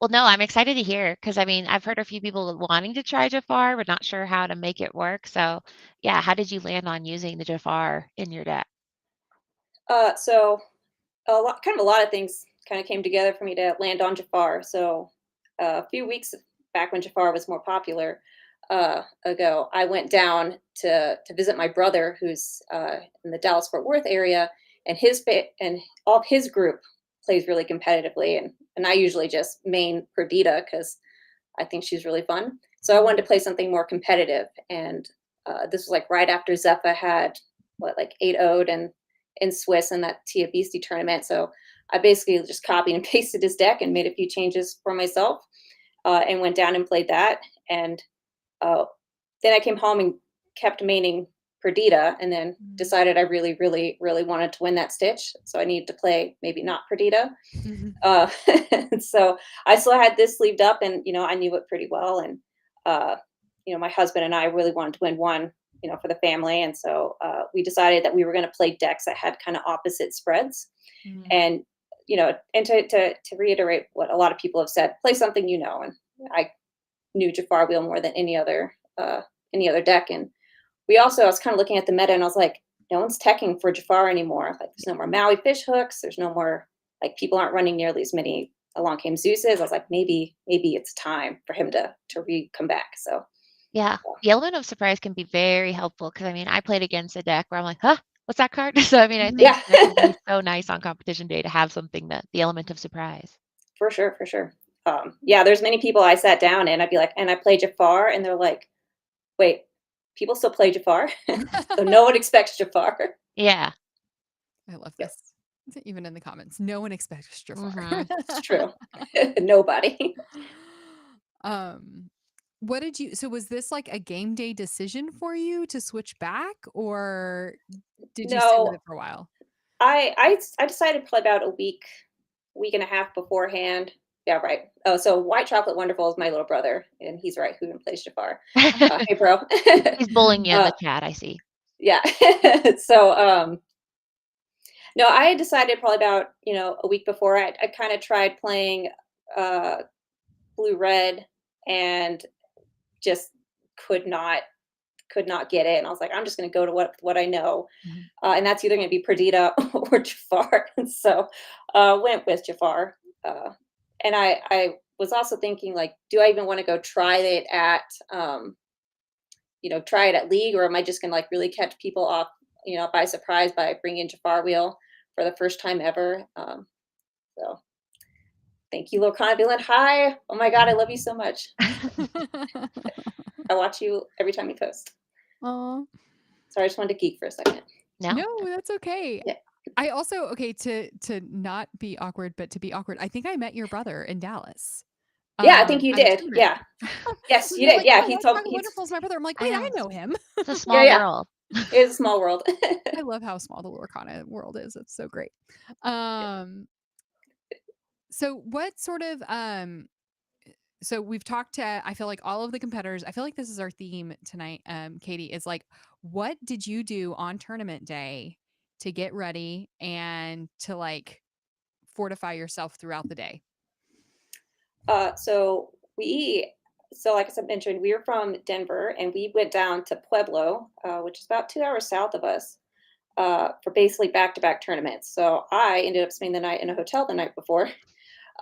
Well, no, I'm excited to hear because I mean, I've heard a few people wanting to try Jafar, but not sure how to make it work. So, yeah, how did you land on using the Jafar in your deck? So a lot of things kind of came together for me to land on Jafar. So a few weeks back when Jafar was more popular ago, I went down to visit my brother, who's in the Dallas Fort Worth area, and and all of his group plays really competitively, and I usually just main Perdita because I think she's really fun. So I wanted to play something more competitive, and this was like right after Zephyr had what like 8-0'd and in Swiss in that Tia Beastie tournament. So I basically just copied and pasted his deck and made a few changes for myself, and went down and played that. And uh, then I came home and kept maining Perdita, and then decided I really, really, really wanted to win that Stitch. So I needed to play maybe not Perdita. Uh, so I still had this sleeved up, and I knew it pretty well. And uh, my husband and I really wanted to win one, for the family, and so we decided that we were going to play decks that had kind of opposite spreads. And and to reiterate what a lot of people have said, play something and I knew Jafar Wheel more than any other deck. And I was kind of looking at the meta, and I was like, no one's teching for Jafar anymore. Like, there's no more Maui fish hooks. There's no more, like, people aren't running nearly as many Along Came Zeus's. I was like, maybe it's time for him to come back. So Yeah, the element of surprise can be very helpful because I mean, I played against a deck where I'm like, huh, what's that card? So I mean, I think yeah, that can be so nice on competition day to have something that the element of surprise. for sure, for sure. Yeah, there's many people I sat down and I'd be like, and I play Jafar, and they're like, wait, people still play Jafar? So no one expects Jafar. Yeah. I love Yep. this. Even in the comments, no one expects Jafar. It's true. Nobody. Um, what did you so was this like a game day decision for you to switch back, or did you sit with No, it for a while? I decided probably about a week and a half beforehand. Yeah, right. Oh, so White Chocolate Wonderful is my little brother, and he's right. Who even plays Jafar? Hey, bro. He's bullying you in uh, the chat, I see. yeah. So, no, I had decided probably about a week before. I kind of tried playing uh, Blue Red, and just could not get it. And I was like, I'm just going to go to what I know, Mhm. and that's either going to be Perdita or Jafar. And so went with Jafar. And I was also thinking, like, do I even want to go try it at try it at League, or am I just going to like really catch people off by surprise by bringing Jafar Wheel for the first time ever? So thank you, Lorcana Villain. Hi. Oh my God, I love you so much. I watch you every time you post. Aw. Sorry, I just wanted to geek for a second. No. No, that's okay. Yeah. I also to not be awkward, but to be awkward, I think I met your brother in Dallas. Yeah, I think you At a did. tournament. Yeah. Yes, you You're did. like, Yeah, "Oh, he White told Chocolate he's Wonderful is my brother." I'm like, I "Wait, I know. know him." It's a yeah, small yeah. world. It is a small world. I love how small the Lorcana world is. It's so great. Um, so what sort of so we've talked to I feel like all of the competitors. I feel like this is our theme tonight, Katie, is like, what did you do on tournament day to get ready and to like fortify yourself throughout the day? So like I said, mentioned, we were from Denver, and we went down to Pueblo, which is about 2 hours south of us, for basically back-to-back tournaments. So I ended up spending the night in a hotel the night before.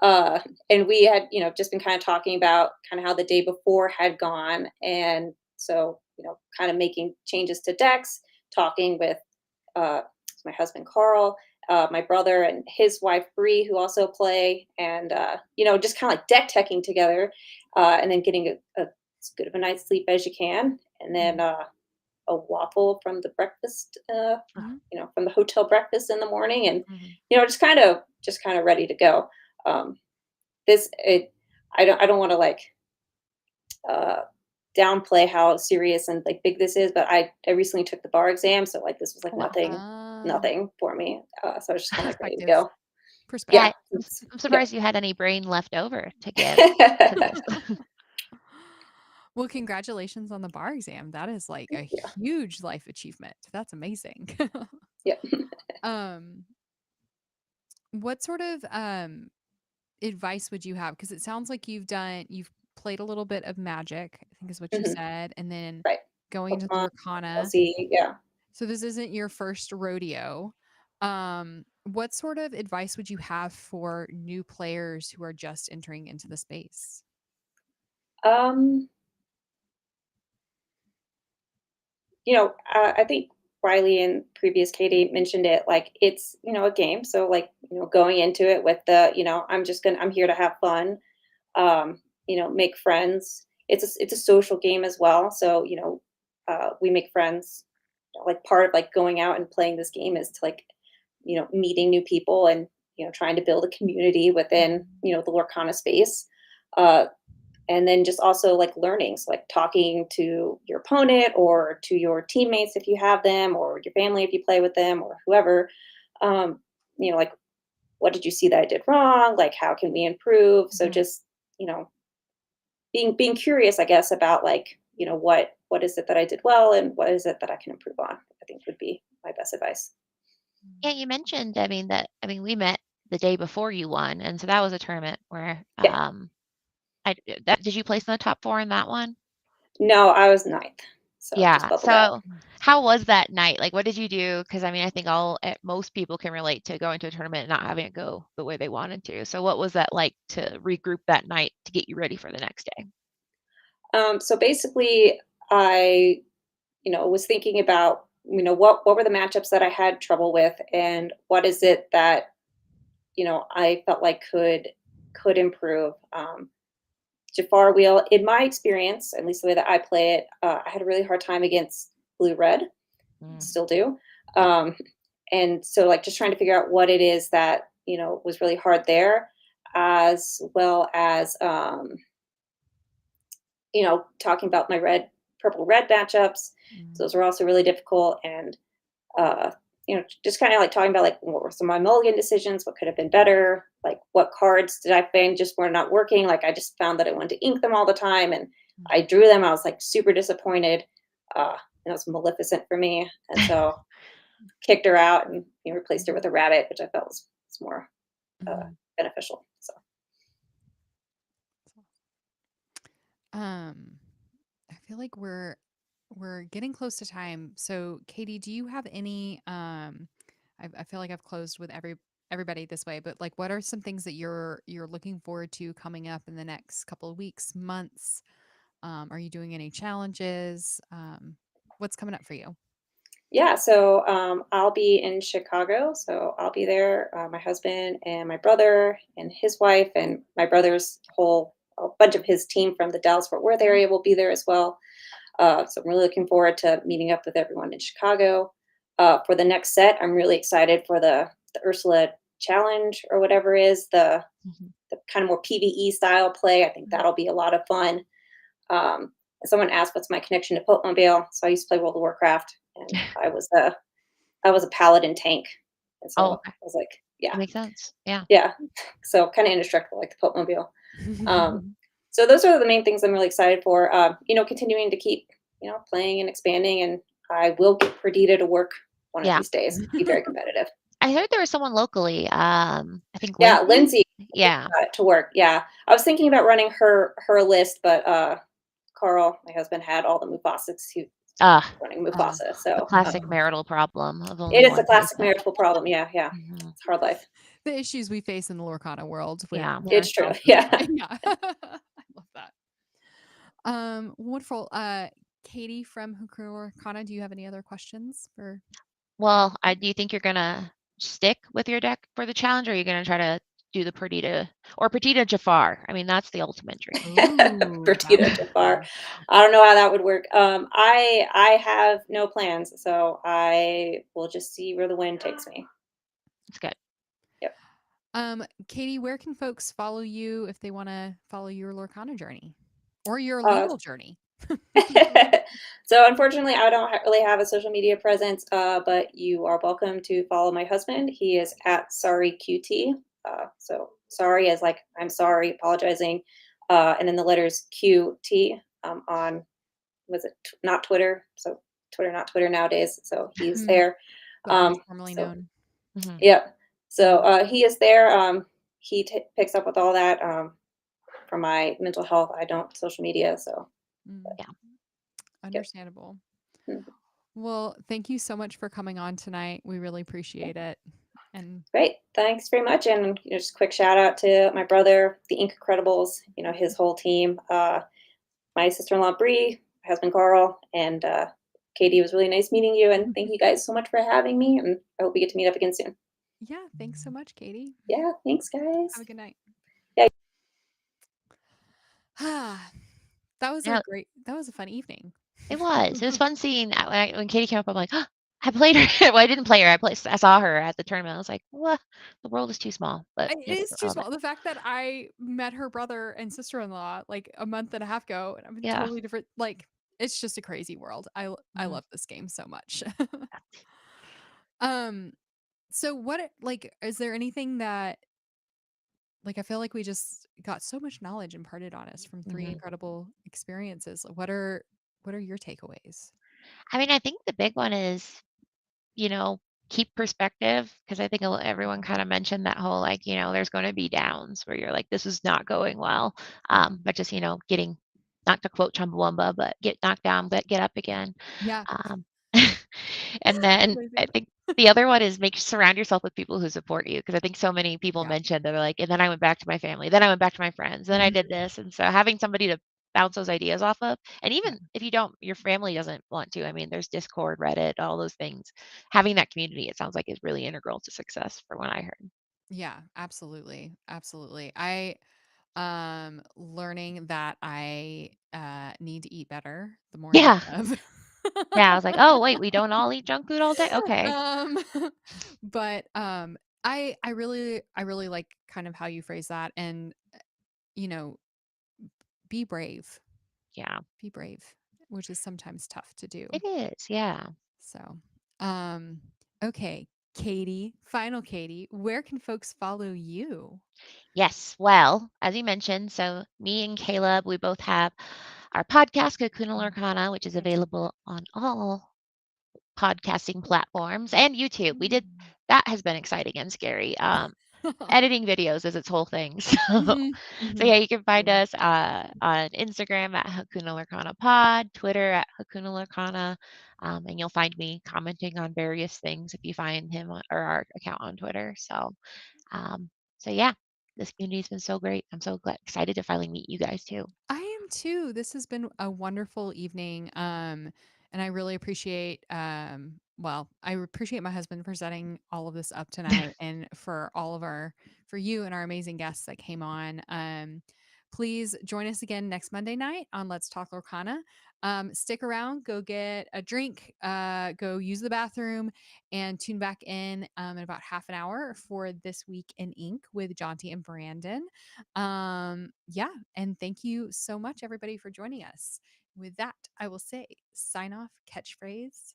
And we had, just been kind of talking about kind of how the day before had gone. And so, kind of making changes to decks, talking with uh, my husband, Carl, my brother and his wife, Bree, who also play, and, just kind of like deck teching together, and then getting as good of a night's sleep as you can. And then a waffle from the breakfast, Mhm. from the hotel breakfast in the morning, and, Mhm. just kind of ready to go. Um, this it I don't want to like uh downplay how serious and like big this is, but I recently took the bar exam, so like this was like Oh, wow. nothing for me. So I was just kind of like ready to Perspective. go. Yeah, Yeah. Perspective. I'm Yep. surprised you had any brain left over to give to this. Well, congratulations on the bar exam. That is like a Yeah. huge life achievement. That's amazing. Yeah. um, what sort of advice would you have? Because it sounds like you've played a little bit of Magic, I think is what you Mhm. said, and then Right. going to Pokemon, Lorcana. LC, yeah. So this isn't your first rodeo. What sort of advice would you have for new players who are just entering into the space? Um, I think Riley and previous Katie mentioned it, like, it's, a game, so, like, going into it with I'm here to have fun, make friends. It's a social game as well, so, we make friends. Like, part of, like, going out and playing this game is to, like, meeting new people and, trying to build a community within, Mhm. the Lorcana space. Uh, and then just also like learning, so like talking to your opponent or to your teammates if you have them, or your family if you play with them, or whoever. um, like, what did you see that I did wrong, like how can we improve? So Mhm. just, you know being curious, I guess, about, like, what is it that I did well and what is it that I can improve on, I think would be my best advice. Yeah, you mentioned, we met the day before you won, and so that was a tournament where, Yeah. did you place in the top 4 in that one? No, I was ninth, so just Yeah. bubbled out. So, how was that night? Like, what did you do? Because I think most people can relate to going to a tournament and not having it go the way they wanted to. So, what was that like to regroup that night to get you ready for the next day? So basically, I was thinking about, what were the matchups that I had trouble with, and what is it that, I felt like could improve. Jafar Wheel, in my experience, at least the way that I play it, I had a really hard time against blue red, Mm, still do. Um, and so, like, just trying to figure out what it is that, was really hard there, as well as, talking about my purple red matchups. Mm. Those were also really difficult. And uh, just kind of like talking about, like, what were some of my mulligan decisions, what could have been better, like what cards did I find just were not working. Like, I just found that I wanted to ink them all the time, and I drew them. I was like super disappointed. And it was Maleficent for me, and so kicked her out and, replaced her with a rabbit, which I felt was more Mhm. beneficial. So Um, I feel like we're getting close to time. So, Katie, do you have any I feel like I've closed with everybody this way, but like what are some things that you're looking forward to coming up in the next couple of weeks, months? Are you doing any challenges? What's coming up for you? yeah, so I'll be in Chicago. So I'll be there. My husband and my brother and his wife and my brother's whole a bunch of his team from the Dallas Fort Worth area will be there as well. So I'm really looking forward to meeting up with everyone in Chicago. For the next set, I'm really excited for the Ursula challenge, or whatever is mhm. the kind of more PVE style play. I think that'll be a lot of fun. Um, Someone asked what's my connection to Mobile. So I used to play World of Warcraft, and I was a paladin tank, and Oh, so okay. I was like, That yeah, makes sense. Yeah. yeah. So kind of indestructible, like the Mobile. So those are the main things I'm really excited for. Continuing to keep, playing and expanding, and I will get Perdita to work one of Yeah. these days. Be very competitive. I heard there was someone locally, I think Yeah, Lindsay? Lindsay Yeah. to work. Yeah, I was thinking about running her list, but Carl, my husband, had all the Mufasas who Ah, running uh, Mufasa. the So classic marital problem of it only is a one classic person. marital problem. Yeah, yeah, Mhm. it's hard life. the issues we face in the Lorcana world Yeah. with our It's true. spouses. Yeah. Yeah. I love that. Wonderful. Katie from Hukuro Lorcana, do you have any other questions for Well, I do you think you're gonna stick with your deck for the challenge, or are you gonna try to do the Perdita or Perdita Jafar? I mean, that's the ultimate dream. Ooh, that Bertita would be Jafar. fun. I don't know how that would work. I have no plans, so I will just see where the wind takes me. It's good. Yep. Katie, where can folks follow you if they want to follow your Lorcana journey or your Uh, legal journey? so unfortunately, I don't really have a social media presence, but you are welcome to follow my husband. He is at Sorry QT. So sorry as like I'm sorry, apologizing, and then the letters QT. on, was it not Twitter? So Twitter, not Twitter nowadays. So he's Mm, there. but what is formerly So known. Mhm. yeah. So Mm, he is there. He picks up with all that for my mental health. I don't social media, so mm. Yeah. yep. Understandable. Mhm. Well, thank you so much for coming on tonight. We really appreciate it. And Great. Thanks very much. And just quick shout out to my brother, the Ink Incredibles, his whole team. My sister-in-law Bree, my husband Carl, and Katie. It was really nice meeting you. And thank you guys so much for having me. And I hope we get to meet up again soon. yeah, thanks so much, Katie. Yeah. Thanks, Have guys. a good night. Yeah. That was a fun evening. It was. It was fun seeing that when Katie came up, I'm like, "Oh, I played her." Well, I didn't play her. I saw her at the tournament. I was like, "What? The world is too small." But It it's is too irrelevant. small. The fact that I met her brother and sister-in-law like a month and a half ago, and I'm in Yeah. totally different like it's just a crazy world. I Mhm. love this game so much. um, so like is there anything that like I feel like we just got so much knowledge imparted on us from three Mhm. incredible experiences. What are your takeaways? I mean, I think the big one is, you know, keep perspective because I think everyone kind of mentioned that whole like, there's going to be downs where you're like, this is not going well. Mhm. But just, getting not to quote Chumbawamba, but get knocked down, but get up again. Yeah. Um, and then I Amazing. think the other one is surround yourself with people who support you because I think so many people Yeah. mentioned they're like, and then I went back to my family, then I went back to my friends, then I Mhm. did this, and so having somebody to bounce those ideas off of, and Yeah. even if you don't, your family doesn't want to. I mean, there's Discord, Reddit, all those things. Having that community, it sounds like, is really integral to success, from what I heard. Yeah, absolutely. Absolutely. Learning that I need to eat better the more I Yeah, live. yeah. I was like, oh wait, we don't all eat junk food all day. Okay. um but I really like kind of how you phrase that and you know, be brave. Yeah, Be brave, which is sometimes tough to do. it is. Yeah. So, um okay, Katie, final Katie, where can folks follow you? Yes. Well, as you mentioned, so me and Caleb, we both have our podcast, Cocoon Lorcana, which is available on all podcasting platforms and YouTube. Mm. That has been exciting and scary. Editing videos is its whole thing. Mhm, So mhm. yeah, you can find us on Instagram at Hakuna Lorcana Pod, Twitter at Hakuna Lorcana, and you'll find me commenting on various things if you find or our account on Twitter. Um, so yeah, this community's been so great. I'm so excited to finally meet you guys too. I am too. This has been a wonderful evening. And I really appreciate I appreciate my husband for setting all of this up tonight and for for you and our amazing guests that came on. Please join us again next Monday night on Let's Talk Lorcana. Stick around, go get a drink, go use the bathroom, and tune back in about half an hour for This Week in Ink with Jonty and Brandon. Yeah, and thank you so much, everybody, for joining us. With that, I will say sign off, catchphrase.